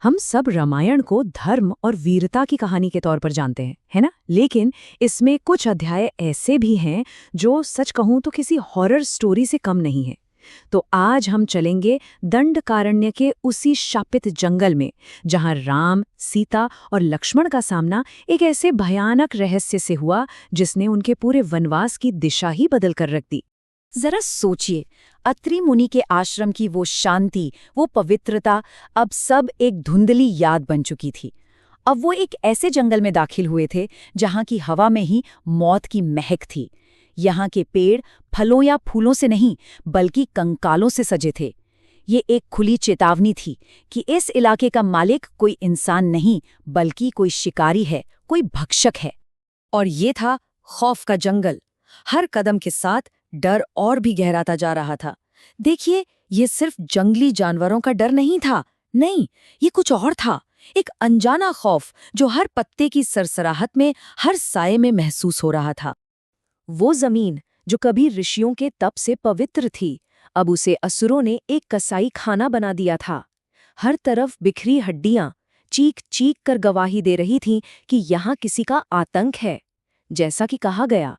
हम सब रामायण को धर्म और वीरता की कहानी के तौर पर जानते हैं, है ना? लेकिन इसमें कुछ अध्याय ऐसे भी हैं जो सच कहूं तो किसी हॉरर स्टोरी से कम नहीं है। तो आज हम चलेंगे दंडकारण्य के उसी शापित जंगल में, जहां राम, सीता और लक्ष्मण का सामना एक ऐसे भयानक रहस्य से हुआ जिसने उनके पूरे वनवास की दिशा ही बदल कर रख दी। जरा सोचिए, अत्रि मुनि के आश्रम की वो शांति, वो पवित्रता अब सब एक धुंधली याद बन चुकी थी। अब वो एक ऐसे जंगल में दाखिल हुए थे जहां की हवा में ही मौत की महक थी। यहाँ के पेड़ फलों या फूलों से नहीं बल्कि कंकालों से सजे थे। ये एक खुली चेतावनी थी कि इस इलाके का मालिक कोई इंसान नहीं बल्कि कोई शिकारी है, कोई भक्षक है। और ये था खौफ का जंगल। हर कदम के साथ डर और भी गहराता जा रहा था। देखिए, ये सिर्फ जंगली जानवरों का डर नहीं था, नहीं, ये कुछ और था। एक अनजाना खौफ जो हर पत्ते की सरसराहट में, हर साये में महसूस हो रहा था। वो जमीन जो कभी ऋषियों के तप से पवित्र थी, अब उसे असुरों ने एक कसाई खाना बना दिया था। हर तरफ बिखरी हड्डियां चीख चीख कर गवाही दे रही थीं कि यहाँ किसी का आतंक है। जैसा कि कहा गया,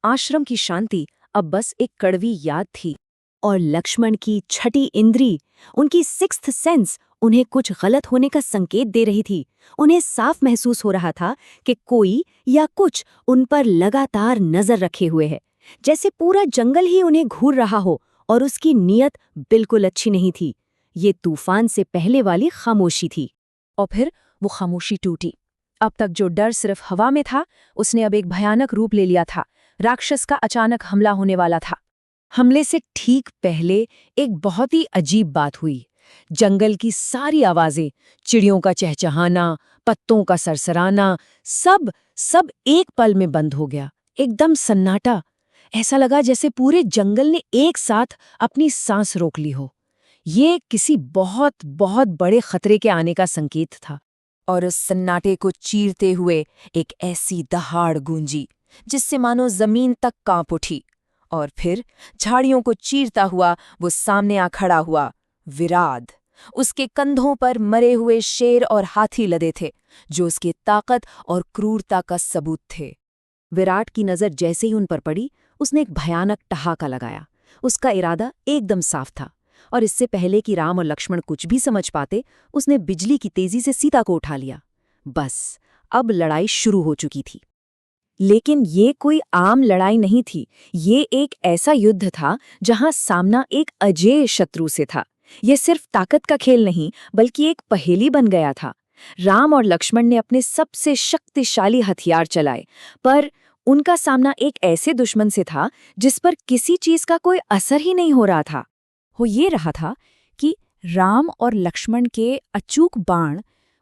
आश्रम की शांति अब बस एक कड़वी याद थी। और लक्ष्मण की छठी इंद्री, उनकी सिक्स्थ सेंस, उन्हें कुछ गलत होने का संकेत दे रही थी। उन्हें साफ महसूस हो रहा था कि कोई या कुछ उन पर लगातार नजर रखे हुए है, जैसे पूरा जंगल ही उन्हें घूर रहा हो। और उसकी नीयत बिल्कुल अच्छी नहीं थी। ये तूफान से पहले वाली खामोशी थी। और फिर वो खामोशी टूटी। अब तक जो डर सिर्फ हवा में था, उसने अब एक भयानक रूप ले लिया था। राक्षस का अचानक हमला होने वाला था। हमले से ठीक पहले एक बहुत ही अजीब बात हुई। जंगल की सारी आवाजें, चिड़ियों का चहचहाना, पत्तों का सरसराना, सब एक पल में बंद हो गया। एकदम सन्नाटा। ऐसा लगा जैसे पूरे जंगल ने एक साथ अपनी सांस रोक ली हो। ये किसी बहुत बहुत बड़े खतरे के आने का संकेत था। और उस सन्नाटे को चीरते हुए एक ऐसी दहाड़ गूंजी जिससे मानो जमीन तक कांप उठी। और फिर झाड़ियों को चीरता हुआ वो सामने आ खड़ा हुआ, विराट। उसके कंधों पर मरे हुए शेर और हाथी लदे थे, जो उसकी ताकत और क्रूरता का सबूत थे। विराट की नजर जैसे ही उन पर पड़ी, उसने एक भयानक ठहाका लगाया। उसका इरादा एकदम साफ था, और इससे पहले कि राम और लक्ष्मण कुछ भी समझ पाते, उसने बिजली की तेजी से सीता को उठा लिया। बस, अब लड़ाई शुरू हो चुकी थी। लेकिन ये कोई आम लड़ाई नहीं थी। ये एक ऐसा युद्ध था जहां सामना एक अजेय शत्रु से था। ये सिर्फ ताकत का खेल नहीं, बल्कि एक पहेली बन गया था। राम और लक्ष्मण ने अपने सबसे शक्तिशाली हथियार चलाए, पर उनका सामना एक ऐसे दुश्मन से था जिस पर किसी चीज का कोई असर ही नहीं हो रहा था। हो ये रहा था कि राम और लक्ष्मण के अचूक बाण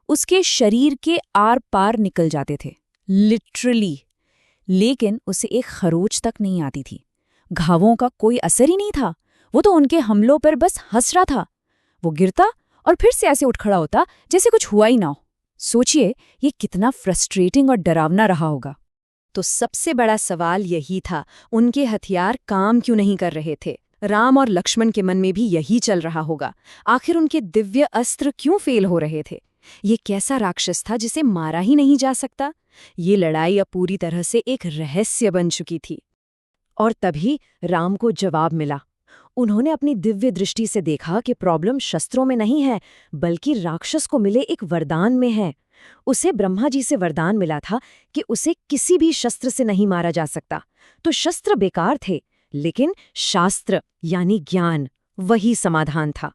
उसके शरीर के आर पार निकल जाते थे, लिटरली। लेकिन उसे एक खरोच तक नहीं आती थी। घावों का कोई असर ही नहीं था। वो तो उनके हमलों पर बस हंस रहा था। वो गिरता और फिर से ऐसे उठ खड़ा होता जैसे कुछ हुआ ही ना हो। सोचिए, ये कितना फ्रस्ट्रेटिंग और डरावना रहा होगा। तो सबसे बड़ा सवाल यही था, उनके हथियार काम क्यों नहीं कर रहे थे? राम और लक्ष्मण के मन में भी यही चल रहा होगा। आखिर उनके दिव्य अस्त्र क्यों फेल हो रहे थे? ये कैसा राक्षस था जिसे मारा ही नहीं जा सकता? ये लड़ाई अब पूरी तरह से एक रहस्य बन चुकी थी। और तभी राम को जवाब मिला। उन्होंने अपनी दिव्य दृष्टि से देखा कि प्रॉब्लम शस्त्रों में नहीं है, बल्कि राक्षस को मिले एक वरदान में है। उसे ब्रह्मा जी से वरदान मिला था कि उसे किसी भी शस्त्र से नहीं मारा जा सकता। तो शस्त्र बेकार थे, लेकिन शास्त्र यानी ज्ञान, वही समाधान था।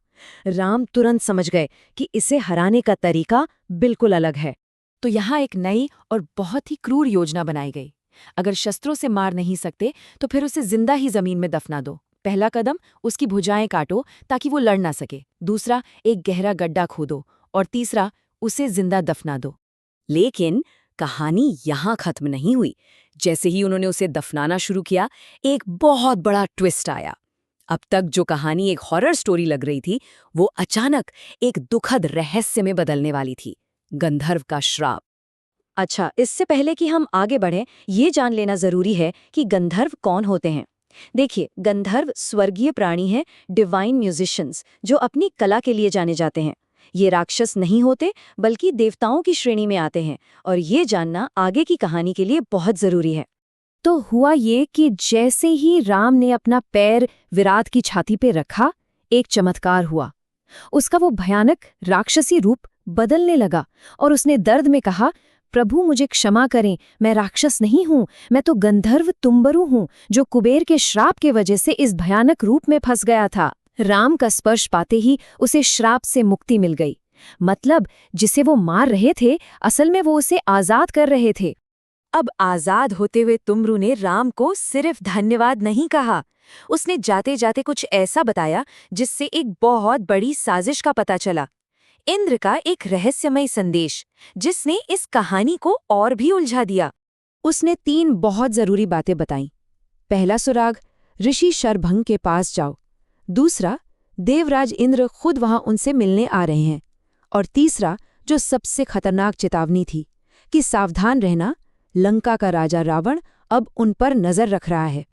राम तुरंत समझ गए कि इसे हराने का तरीका बिल्कुल अलग है। तो यहाँ एक नई और बहुत ही क्रूर योजना बनाई गई। अगर शस्त्रों से मार नहीं सकते तो फिर उसे जिंदा ही जमीन में दफना दो। पहला कदम, उसकी भुजाएं काटो ताकि वो लड़ ना सके। दूसरा, एक गहरा गड्ढा खोदो। और तीसरा, उसे जिंदा दफना दो। लेकिन कहानी यहाँ खत्म नहीं हुई। जैसे ही उन्होंने उसे दफनाना शुरू किया, एक बहुत बड़ा ट्विस्ट आया। अब तक जो कहानी एक हॉरर स्टोरी लग रही थी, वो अचानक एक दुखद रहस्य में बदलने वाली थी। गंधर्व का श्राप। अच्छा, इससे पहले कि हम आगे बढ़ें, ये जान लेना जरूरी है कि गंधर्व कौन होते हैं। देखिए, गंधर्व स्वर्गीय प्राणी हैं, डिवाइन म्यूजिशियंस, जो अपनी कला के लिए जाने जाते हैं। ये राक्षस नहीं होते बल्कि देवताओं की श्रेणी में आते हैं, और ये जानना आगे की कहानी के लिए बहुत जरूरी है। तो हुआ ये कि जैसे ही राम ने अपना पैर विराट की छाती पे रखा, एक चमत्कार हुआ। उसका वो भयानक राक्षसी रूप बदलने लगा और उसने दर्द में कहा, प्रभु मुझे क्षमा करें, मैं राक्षस नहीं हूं, मैं तो गंधर्व तुम्बरु हूं, जो कुबेर के श्राप के वजह से इस भयानक रूप में फंस गया था। राम का स्पर्श पाते ही उसे श्राप से मुक्ति मिल गई। मतलब जिसे वो मार रहे थे, असल में वो उसे आजाद कर रहे थे। अब आजाद होते हुए तुमरू ने राम को सिर्फ धन्यवाद नहीं कहा, उसने जाते जाते कुछ ऐसा बताया जिससे एक बहुत बड़ी साजिश का पता चला। इंद्र का एक रहस्यमय संदेश, जिसने इस कहानी को और भी उलझा दिया। उसने 3 बहुत जरूरी बातें बताईं। पहला सुराग, ऋषि शरभंग के पास जाओ। दूसरा, देवराज इंद्र खुद वहां उनसे मिलने आ रहे हैं। और तीसरा, जो सबसे खतरनाक चेतावनी थी, कि सावधान रहना, लंका का राजा रावण अब उन पर नजर रख रहा है।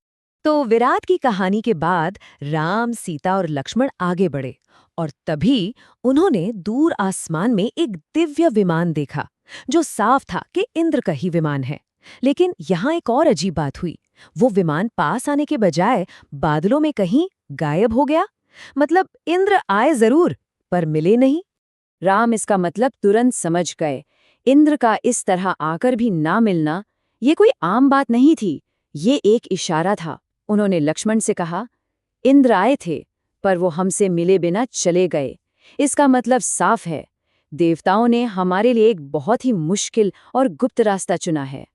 तो विराट की कहानी के बाद राम, सीता और लक्ष्मण आगे बढ़े, और तभी उन्होंने दूर आसमान में एक दिव्य विमान देखा, जो साफ था कि इंद्र का ही विमान है। लेकिन यहाँ एक और अजीब बात हुई, वो विमान पास आने के बजाय बादलों में कहीं गायब हो गया। मतलब इंद्र आए जरूर, पर मिले नहीं। राम इसका मतलब तुरंत समझ गए। इंद्र का इस तरह आकर भी ना मिलना, ये कोई आम बात नहीं थी, ये एक इशारा था। उन्होंने लक्ष्मण से कहा, इंद्र आए थे, पर वो हमसे मिले बिना चले गए। इसका मतलब साफ है, देवताओं ने हमारे लिए एक बहुत ही मुश्किल और गुप्त रास्ता चुना है।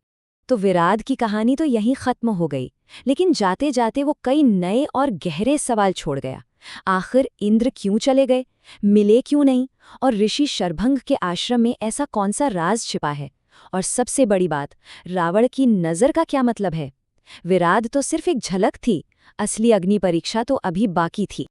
तो विराट की कहानी तो यहीं खत्म हो गई, लेकिन जाते जाते वो कई नए और गहरे सवाल छोड़ गया। आखिर इंद्र क्यों चले गए, मिले क्यों नहीं, और ऋषि शरभंग के आश्रम में ऐसा कौन सा राज छिपा है? और सबसे बड़ी बात, रावण की नज़र का क्या मतलब है? विराट तो सिर्फ एक झलक थी, असली अग्नि परीक्षा तो अभी बाकी थी।